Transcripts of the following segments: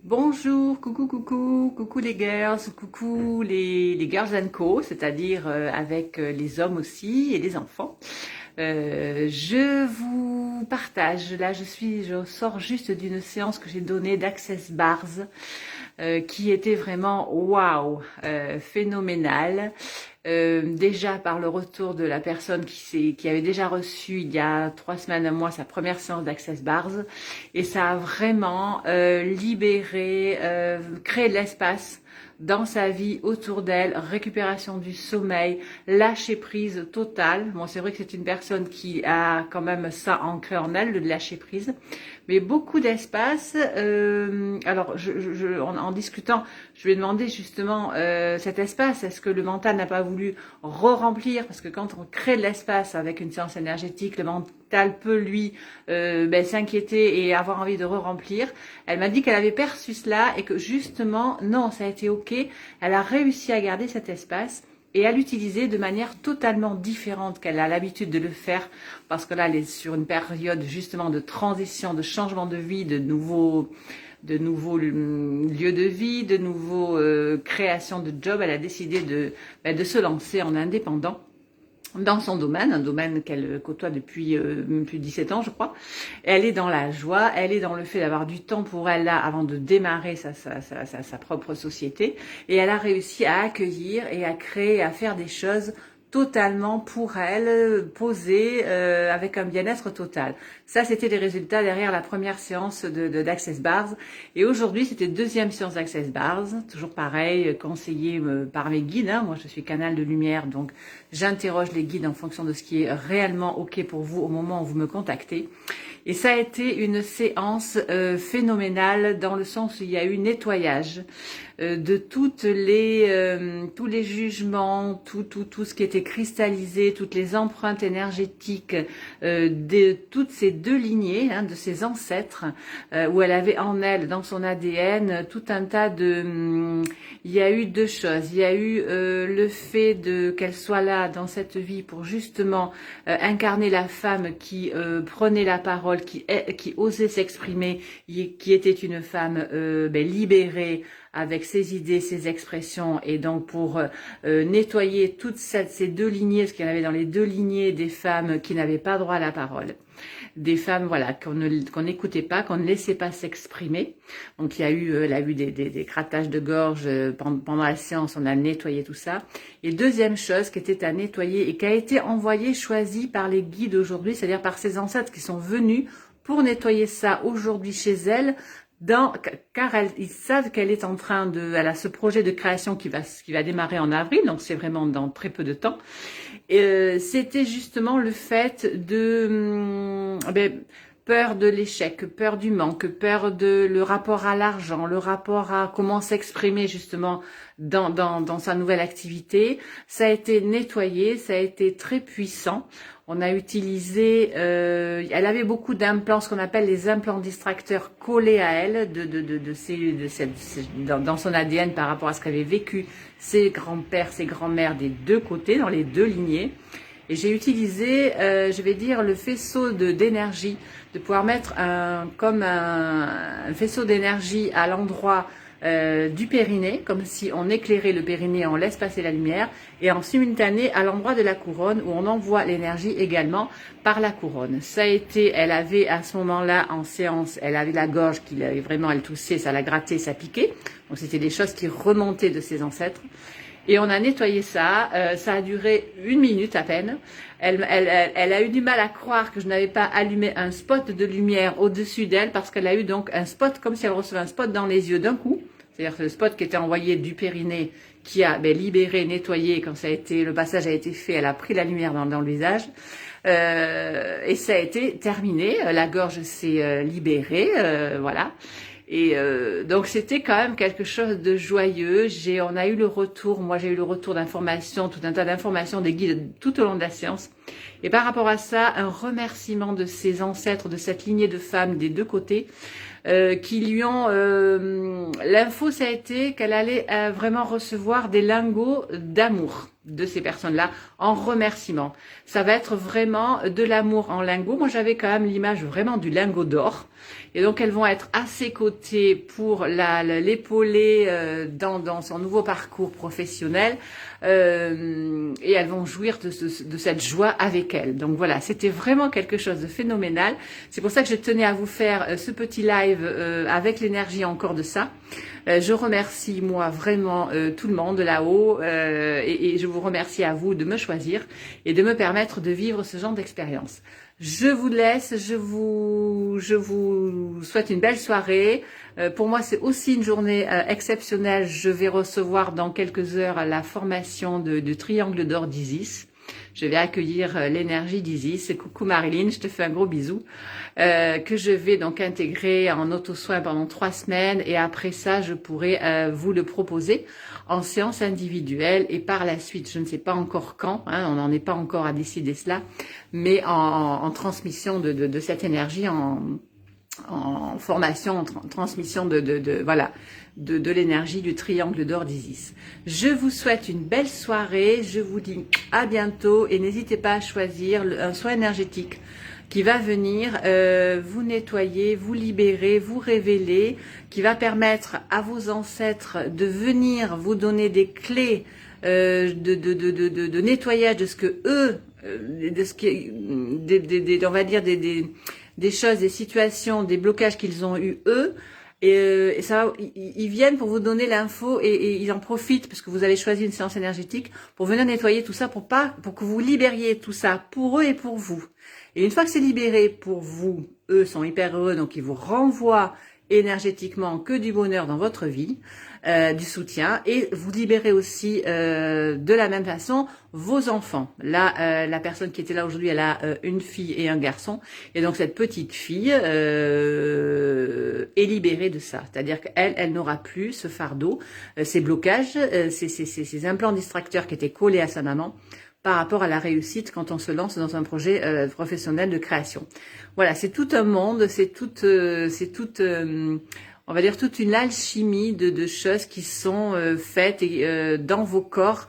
Bonjour, coucou les girls, coucou les girls and co, c'est-à-dire avec les hommes aussi et les enfants. Je vous partage, là je sors juste d'une séance que j'ai donnée d'Access Bars, qui était vraiment waouh, phénoménale. Déjà par le retour de la personne qui avait déjà reçu il y a 3 semaines, un mois, sa première séance d'Access Bars, et ça a vraiment libéré, créé de l'espace dans sa vie, autour d'elle, récupération du sommeil, lâcher prise totale. Bon, c'est vrai que c'est une personne qui a quand même ça ancré en elle, le lâcher prise, mais beaucoup d'espace. Alors, en discutant, je lui ai demandé justement cet espace, est-ce que le mental n'a pas voulu re-remplir, parce que quand on crée de l'espace avec une séance énergétique, le mental peut lui s'inquiéter et avoir envie de re-remplir. Elle m'a dit qu'elle avait perçu cela et que justement, non, ça a été ok. Elle a réussi à garder cet espace et à l'utiliser de manière totalement différente qu'elle a l'habitude de le faire, parce que là, elle est sur une période justement de transition, de changement de vie, de nouveaux lieux de vie, de nouveaux créations de job. Elle a décidé de se lancer en indépendant dans son domaine, un domaine qu'elle côtoie depuis plus de 17 ans, je crois. Elle est dans la joie, elle est dans le fait d'avoir du temps pour elle là avant de démarrer sa propre société, et elle a réussi à accueillir et à créer, à faire des choses totalement pour elle, posée, avec un bien-être total. Ça, c'était les résultats derrière la première séance d'Access Bars. Et aujourd'hui, c'était deuxième séance d'Access Bars. Toujours pareil, conseillé par mes guides. Hein. Moi, je suis canal de lumière, donc j'interroge les guides en fonction de ce qui est réellement OK pour vous au moment où vous me contactez. Et ça a été une séance phénoménale, dans le sens où il y a eu nettoyage de tous les jugements, tout ce qui était cristallisé, toutes les empreintes énergétiques de toutes ces deux lignées, hein, de ses ancêtres, où elle avait en elle, dans son ADN, tout un tas de... il y a eu deux choses. Il y a eu le fait qu'elle soit là dans cette vie pour justement incarner la femme qui prenait la parole, qui osait s'exprimer, qui était une femme libérée, avec ses idées, ses expressions, et donc pour nettoyer toutes ces deux lignées, ce qu'il y en avait dans les deux lignées des femmes qui n'avaient pas droit à la parole, des femmes voilà qu'on n'écoutait pas, qu'on ne laissait pas s'exprimer. Donc il y a eu, elle a eu des grattages de gorge pendant la séance, on a nettoyé tout ça. Et deuxième chose qui était à nettoyer et qui a été envoyée, choisie par les guides aujourd'hui, c'est-à-dire par ses ancêtres qui sont venus pour nettoyer ça aujourd'hui chez elle, car ils savent qu'elle est en train elle a ce projet de création qui va démarrer en avril, donc c'est vraiment dans très peu de temps. C'était justement le fait de peur de l'échec, peur du manque, peur de le rapport à l'argent, le rapport à comment s'exprimer justement dans sa nouvelle activité. Ça a été nettoyé, ça a été très puissant. On a utilisé, elle avait beaucoup d'implants, ce qu'on appelle les implants distracteurs, collés à elle, dans son ADN par rapport à ce qu'avaient vécu ses grands-pères, ses grands-mères des deux côtés, dans les deux lignées. Et j'ai utilisé, je vais dire, le faisceau d'énergie, de pouvoir mettre comme un faisceau d'énergie à l'endroit du périnée, comme si on éclairait le périnée, on laisse passer la lumière, et en simultané à l'endroit de la couronne, où on envoie l'énergie également par la couronne. Ça a été, elle avait à ce moment-là en séance, elle avait la gorge qui avait vraiment, elle toussait, ça la grattait, ça piquait. Donc c'était des choses qui remontaient de ses ancêtres. Et on a nettoyé ça, ça a duré 1 minute à peine. Elle a eu du mal à croire que je n'avais pas allumé un spot de lumière au-dessus d'elle, parce qu'elle a eu donc un spot, comme si elle recevait un spot dans les yeux d'un coup. C'est-à-dire que le spot qui était envoyé du périnée, qui a libéré, nettoyé, quand le passage a été fait, elle a pris la lumière dans le visage. Et ça a été terminé, la gorge s'est libérée, voilà. Et donc c'était quand même quelque chose de joyeux. On a eu le retour, moi j'ai eu le retour d'informations, tout un tas d'informations des guides tout au long de la séance. Et par rapport à ça, un remerciement de ses ancêtres, de cette lignée de femmes des deux côtés, qui lui ont... l'info, ça a été qu'elle allait vraiment recevoir des lingots d'amour de ces personnes-là en remerciement. Ça va être vraiment de l'amour en lingots. Moi, j'avais quand même l'image vraiment du lingot d'or. Et donc, elles vont être à ses côtés pour l'épauler dans son nouveau parcours professionnel. Et elles vont jouir de cette joie avec elle. Donc voilà, c'était vraiment quelque chose de phénoménal. C'est pour ça que je tenais à vous faire ce petit live avec l'énergie encore de ça. Je remercie moi vraiment tout le monde là-haut et je vous remercie à vous de me choisir et de me permettre de vivre ce genre d'expérience. Je vous laisse, je vous souhaite une belle soirée. Pour moi, c'est aussi une journée exceptionnelle. Je vais recevoir dans quelques heures la formation du Triangle d'Or d'Isis. Je vais accueillir l'énergie d'Isis. Coucou Marilyn, je te fais un gros bisou. Que je vais donc intégrer en auto-soin pendant 3 semaines. Et après ça, je pourrai vous le proposer en séance individuelle. Et par la suite, je ne sais pas encore quand, hein, on n'en est pas encore à décider cela, mais en transmission de cette énergie, en formation, en transmission voilà, de l'énergie du triangle d'or d'Isis. Je vous souhaite une belle soirée, je vous dis à bientôt et n'hésitez pas à choisir un soin énergétique qui va venir vous nettoyer, vous libérer, vous révéler, qui va permettre à vos ancêtres de venir vous donner des clés de nettoyage de ce que eux, de ce qui, on va dire des choses, des situations, des blocages qu'ils ont eu eux, et ça, ils viennent pour vous donner l'info et ils en profitent parce que vous avez choisi une séance énergétique pour venir nettoyer tout ça pour que vous libériez tout ça pour eux et pour vous. Et une fois que c'est libéré pour vous, eux sont hyper heureux, donc ils vous renvoient énergétiquement que du bonheur dans votre vie, du soutien, et vous libérez aussi de la même façon vos enfants. Là, la personne qui était là aujourd'hui, elle a une fille et un garçon, et donc cette petite fille est libérée de ça, c'est-à-dire qu'elle n'aura plus ce fardeau, ces blocages, ces implants distracteurs qui étaient collés à sa maman, par rapport à la réussite quand on se lance dans un projet professionnel de création. Voilà, c'est tout un monde, c'est toute on va dire toute une alchimie de choses qui sont faites dans vos corps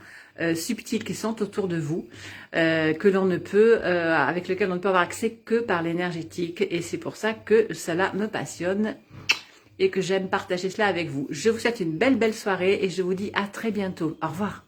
subtils qui sont autour de vous, que l'on ne peut, avec lequel on ne peut avoir accès que par l'énergétique. Et c'est pour ça que cela me passionne et que j'aime partager cela avec vous. Je vous souhaite une belle soirée et je vous dis à très bientôt. Au revoir.